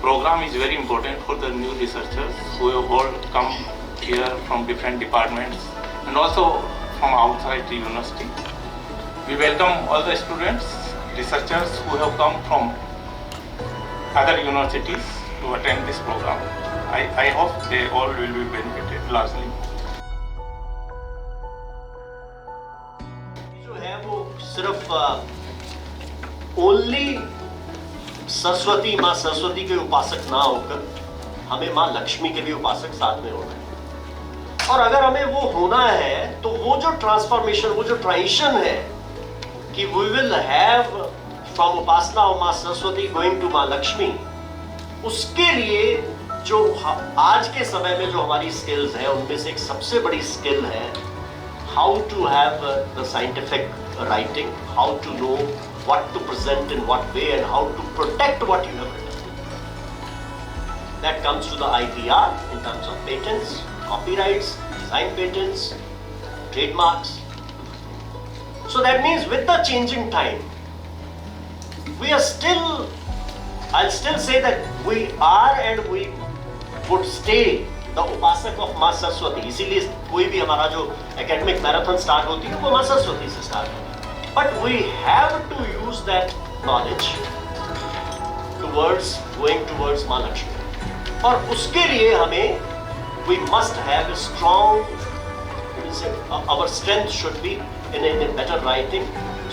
program is very important for the new researchers who have all come here from different departments and also from outside the university. We welcome all the students, researchers who have come from other universities to attend this program. I hope they all will be benefited largely. जो है वो सिर्फ only Saraswati माँ सरस्वती के उपासक ना होकर हमें माँ लक्ष्मी के भी उपासक साथ में होना है। और अगर हमें वो होना है तो वो जो ट्रांसफॉर्मेशन, वो जो ट्रांजिशन है कि we will have from upasana of Maa Saraswati going to माँ लक्ष्मी, उसके लिए जो आज के समय में जो हमारी स्किल्स हैं उनमें से एक सबसे बड़ी स्किल है how to have the scientific writing, how to know what to present in what way and how to protect what you have written. That comes to the IPR in terms of patents, copyrights, design patents, trademarks. So that means with the changing time, we are still, I'll still say that we are and we would stay the उपासक of माँ सरस्वती. इसीलिए कोई भी हमारा जो academic marathon start होती है वो माँ सरस्वती से start होती है. But we have to use that knowledge towards going towards माँ लक्ष्मी. और उसके लिए हमें we must have a strong, our strength should be in a better writing,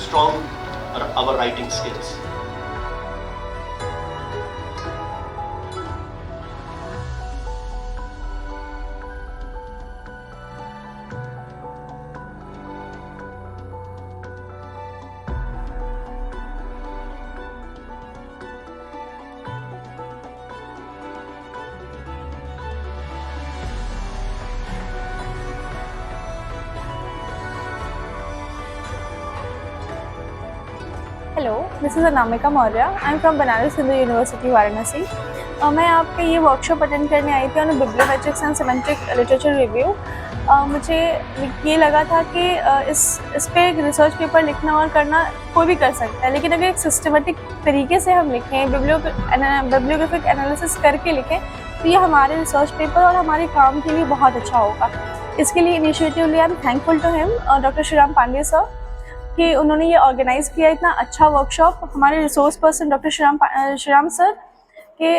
strong our writing skills. Hello, this is Anamika Maurya. I am from Banaras Hindu University, Varanasi. मैं आपके ये workshop attend करने आई थी on bibliometrics and semantic literature review. मुझे ये लगा था कि इस पे एक रिसर्च पेपर लिखना और करना कोई भी कर सकता है, लेकिन अगर एक सिस्टमेटिक तरीके से हम लिखें, बिब्लियोग्राफिक एनालिसिस करके लिखें, तो ये हमारे रिसर्च पेपर और हमारे काम के लिए बहुत अच्छा होगा. इसके लिए इनिशिएटिव लिया. I am thankful to him, doctor Shriram Pandey sir, कि उन्होंने ये ऑर्गेनाइज़ किया इतना अच्छा वर्कशॉप. हमारे resource person doctor Shriram sir के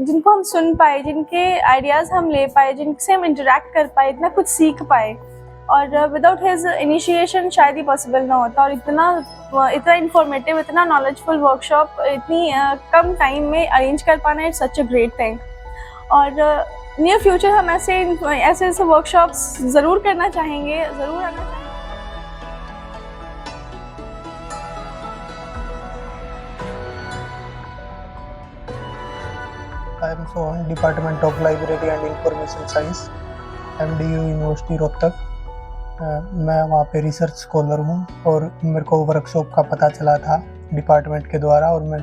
जिनको हम सुन पाए, जिनके आइडियाज़ हम ले पाए, जिनसे हम इंटरेक्ट कर पाए, इतना कुछ सीख पाए, और विदाउट हिज इनिशिएशन शायद ही पॉसिबल ना होता. और इतना इंफॉर्मेटिव, इतना नॉलेजफुल वर्कशॉप इतनी कम टाइम में अरेंज कर पाना, it's such a great thing. और नियर फ्यूचर हम ऐसे वर्कशॉप्स ज़रूर करना चाहेंगे, ज़रूर आना चाहेंगे. I am from Department of Library and Information Science, MDU university Rohtak. मैं वहाँ पे रिसर्च स्कॉलर हूँ और मेरे को वर्कशॉप का पता चला था डिपार्टमेंट के द्वारा और मैं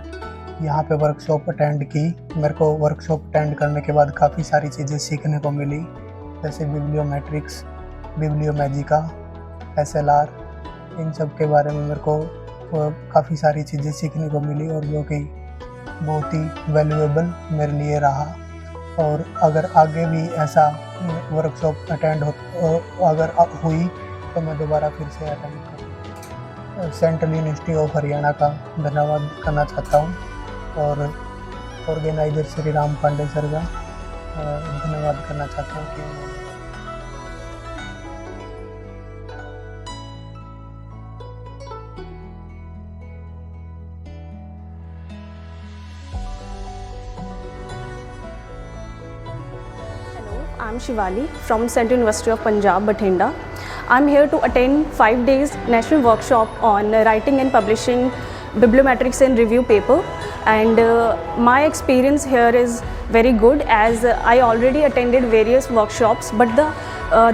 यहाँ पे वर्कशॉप अटेंड की. मेरे को वर्कशॉप अटेंड करने के बाद काफ़ी सारी चीज़ें सीखने को मिली, जैसे बिब्लियोमेट्रिक्स, बिब्लियोमैजिका, SLR, इन सब के बारे में मेरे को काफ़ी सारी चीज़ें सीखने को मिली और जो कि बहुत ही वैल्यूएबल मेरे लिए रहा. और अगर आगे भी ऐसा वर्कशॉप अटेंड अगर हुई तो मैं दोबारा फिर से अटेंड करूँ. सेंट्रल यूनिवर्सिटी ऑफ हरियाणा का धन्यवाद करना चाहता हूँ और ऑर्गेनाइजर श्री राम पांडे सर का धन्यवाद करना चाहता हूँ कि I'm Shivali from Central University of Punjab, Bathinda. I'm here to attend 5 days national workshop on writing and publishing bibliometrics and review paper, and my experience here is very good as I already attended various workshops, but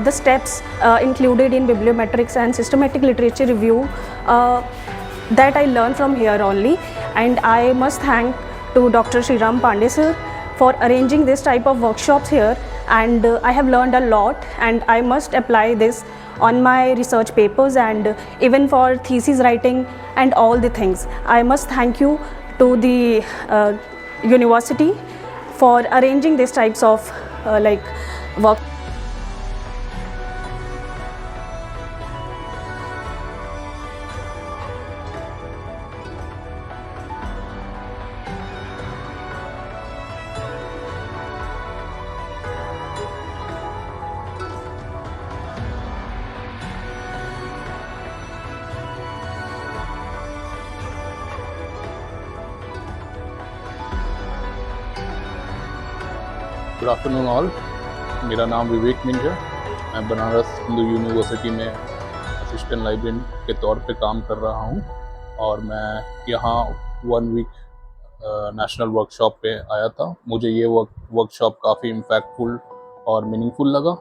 the steps included in bibliometrics and systematic literature review that I learned from here only, and I must thank to Dr. Shriram Pandey sir for arranging this type of workshops here, and I have learned a lot and I must apply this on my research papers and even for thesis writing and all the things. I must thank you to the university for arranging these types of work. Good afternoon all, मेरा नाम विवेक मिंजा। मैं Banaras Hindu university में assistant librarian के तौर पे काम कर रहा हूँ और मैं यहाँ 1 वीक नेशनल वर्कशॉप पे आया था। मुझे ये वर्कशॉप काफ़ी इम्पैक्टफुल और मीनिंगफुल लगा।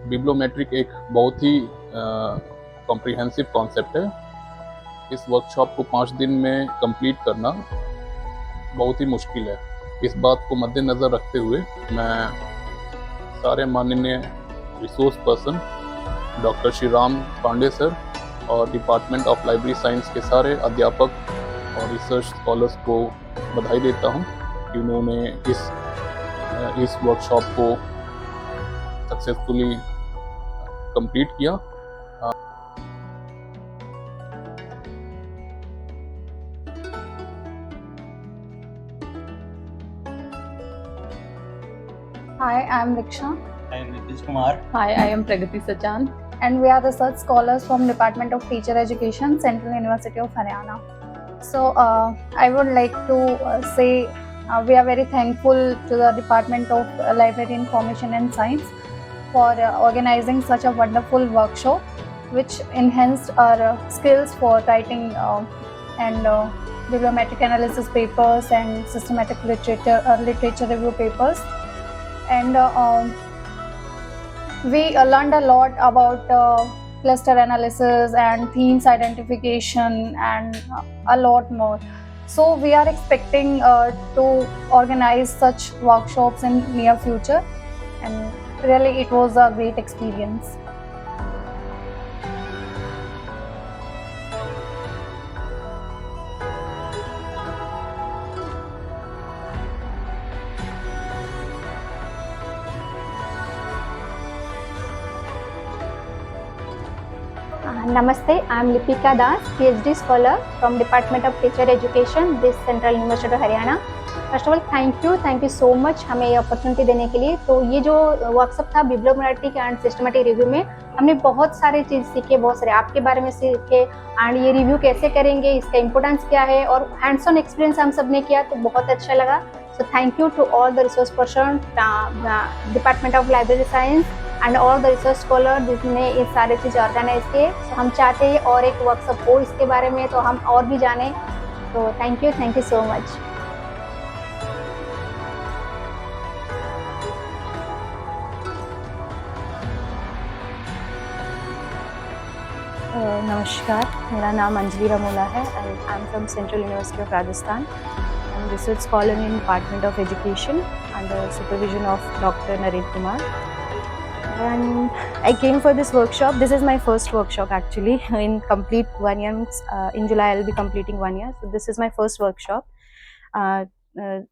बिब्लोमेट्रिक एक बहुत ही कॉम्प्रिहेंसिव कॉन्सेप्ट है। इस वर्कशॉप को 5 दिन में कंप्लीट करना बहुत ही मुश्किल है। इस बात को मद्देनज़र रखते हुए मैं सारे माननीय resource person doctor Shri Ram Pandey sir और डिपार्टमेंट ऑफ लाइब्रेरी साइंस के सारे अध्यापक और रिसर्च स्कॉलर्स को बधाई देता हूं कि उन्होंने इस वर्कशॉप को सक्सेसफुली कंप्लीट किया। Hi, I am Riksha. I am Nitish Kumar. Hi, I am Pragati Sachan. And we are research scholars from Department of Teacher Education, Central University of Haryana. So I would like to say we are very thankful to the Department of Library Information and Science for organizing such a wonderful workshop which enhanced our skills for writing and bibliometric analysis papers and systematic literature review papers. And we learned a lot about cluster analysis and themes identification and a lot more. So we are expecting to organize such workshops in near future, and really it was a great experience. Namaste, I am Lipika Das, PhD scholar from Department of Teacher Education, this Central University of Haryana. First of all, thank you so much हमें ये opportunity देने के लिए। तो ये जो workshop था बिब्लियोमेट्रिक and systematic review में हमने बहुत सारे चीज़ सीखे, बहुत सारे आपके बारे में सीखे एंड ये रिव्यू कैसे करेंगे, इसका इम्पोर्टेंस क्या है और हैंड्स ऑन एक्सपीरियंस हम सब ने किया तो बहुत अच्छा लगा। So thank you to all the resource person, department of library science and all the research scholar जिसने ये सारे चीज़ ऑर्गेनाइज किए। तो हम चाहते हैं और एक वर्कशॉप हो इसके बारे में तो हम और भी जाने। तो थैंक यू सो मच। नमस्कार, मेरा नाम अंजलि रमोला है and I am from central university of Rajasthan. I am research scholar in department of education under supervision of doctor Narendra Kumar. And I came for this workshop. This is my first workshop actually in complete 1 year. In July I'll be completing 1 year. So this is my first workshop,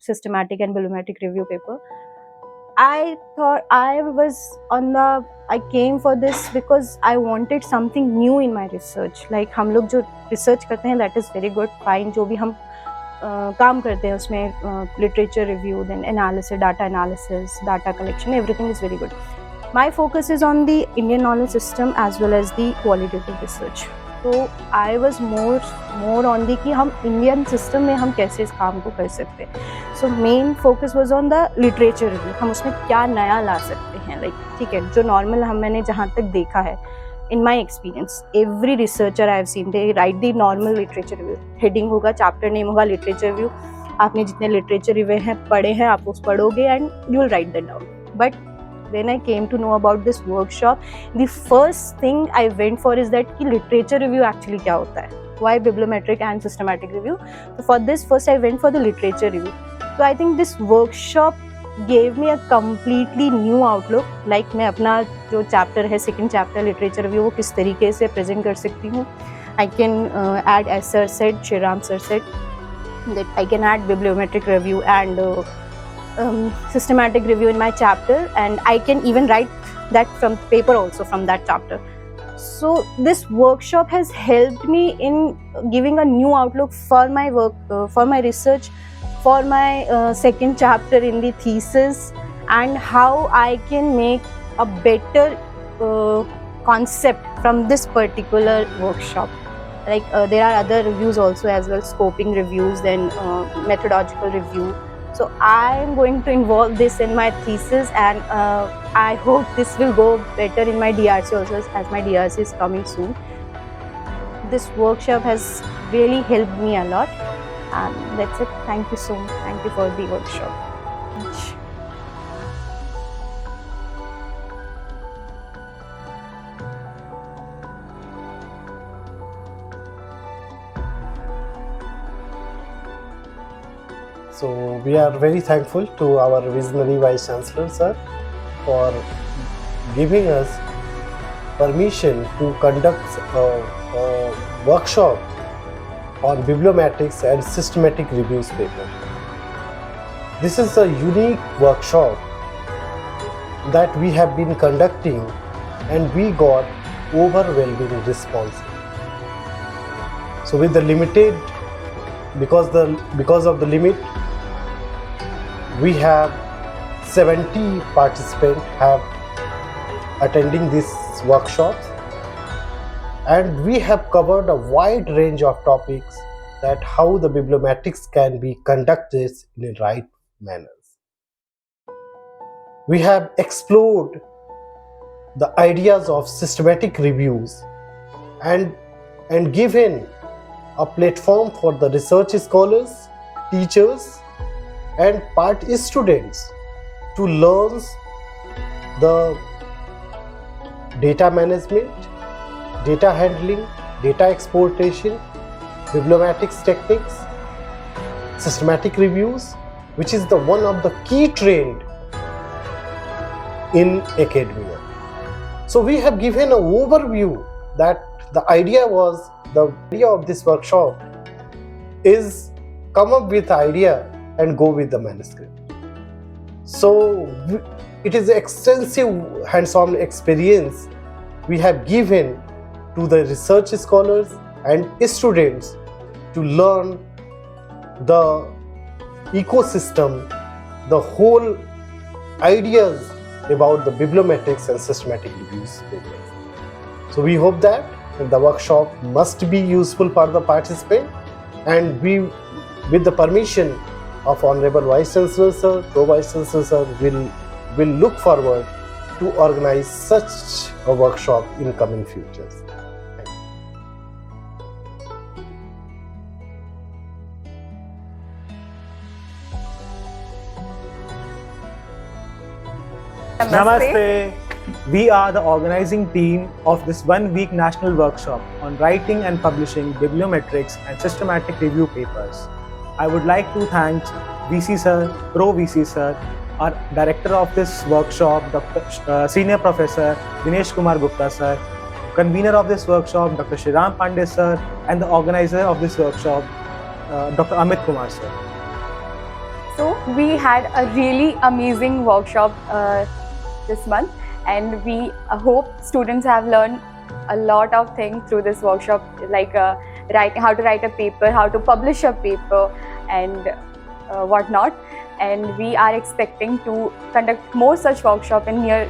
systematic and bibliometric review paper. I thought I came for this because I wanted something new in my research. Like हम लोग जो research करते हैं that is very good, fine. जो भी हम काम करते हैं उसमें literature review, then analysis, data collection, everything is very good. My focus is on the Indian knowledge system as well as the qualitative research. So I was more on the कि हम Indian system में हम कैसे इस काम को कर सकते हैं। So main focus was on the literature review. हम उसमें क्या नया ला सकते हैं, like ठीक है जो normal मैंने जहाँ तक देखा है in my experience every researcher I have seen they write the normal literature review, heading होगा, chapter name होगा, literature review। आपने जितने literature review हैं पढ़े हैं आप उस पढ़ोगे and you will write that down। But when I came to know about this workshop, the first thing I went for is that कि literature review actually क्या होता है, why bibliometric and systematic review। So for this first I went for the literature review। So I think this workshop gave me a completely new outlook। Like मैं अपना जो chapter है second chapter literature review वो किस तरीके से present कर सकती हूँ। I can add as sir said, Shri Ram sir said, that I can add bibliometric review and systematic review in my chapter, and I can even write that from paper also from that chapter. So this workshop has helped me in giving a new outlook for my work, for my research, for my second chapter in the thesis, and how I can make a better concept from this particular workshop. Like there are other reviews also as well, scoping reviews, then methodological review. So I am going to involve this in my thesis, and I hope this will go better in my DRC also, as my DRC is coming soon. This workshop has really helped me a lot, and that's it. Thank you so much. Thank you for the workshop. So we are very thankful to our visionary Vice Chancellor sir for giving us permission to conduct a workshop on bibliometrics and systematic reviews paper. This is a unique workshop that we have been conducting, and we got overwhelming response. So with the limited, because of the limit, we have 70 participants have attending this workshop, and we have covered a wide range of topics that how the bibliometrics can be conducted in a right manner. We have explored the ideas of systematic reviews and given a platform for the research scholars, teachers, and part students to learn the data management, data handling, data exploitation, bibliometrics techniques, systematic reviews, which is the one of the key trend in academia. So we have given an overview that the idea of this workshop is come up with idea and go with the manuscript. So it is extensive hands-on experience we have given to the research scholars and students to learn the ecosystem, the whole ideas about the bibliometrics and systematic reviews papers. So we hope that the workshop must be useful for the participant, and we, with the permission of Honorable Vice Chancellor Sir, Pro-Vice Chancellor Sir, will look forward to organize such a workshop in coming futures. Namaste. We are the organizing team of this one-week national workshop on writing and publishing bibliometrics and systematic review papers. I would like to thank VC Sir, Pro VC Sir, our director of this workshop, Senior Professor Dinesh Kumar Gupta Sir, convener of this workshop, Dr. Shriram Pandey Sir, and the organizer of this workshop, Dr. Amit Kumar Sir. So we had a really amazing workshop this month, and we hope students have learned a lot of things through this workshop, like how to write a paper, how to publish a paper, and whatnot. And we are expecting to conduct more such workshops in near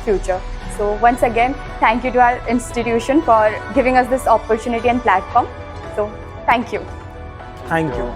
future. So once again, thank you to our institution for giving us this opportunity and platform. So thank you. Thank you.